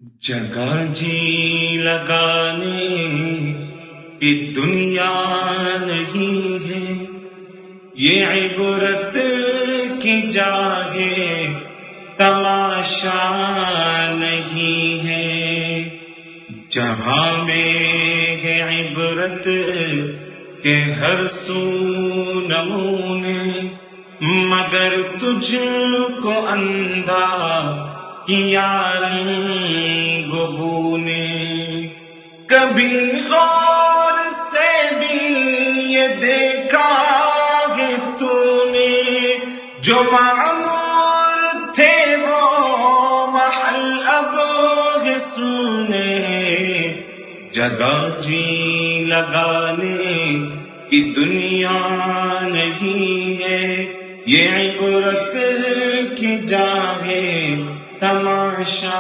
جگہ جی لگانے کی دنیا نہیں ہے، یہ عبرت کی جاگے تماشا نہیں ہے۔ جہاں میں ہے عبرت کے ہر سو نمونے، مگر تجھ کو اندھا کیا رنگ بو نے۔ کبھی غور سے بھی یہ دیکھا ہے تو نے، جو معمول تھے وہ محل اب ہے سونے۔ جگہ جی لگانے کی دنیا نہیں ہے، یہ عبرت کی جا ہے تماشا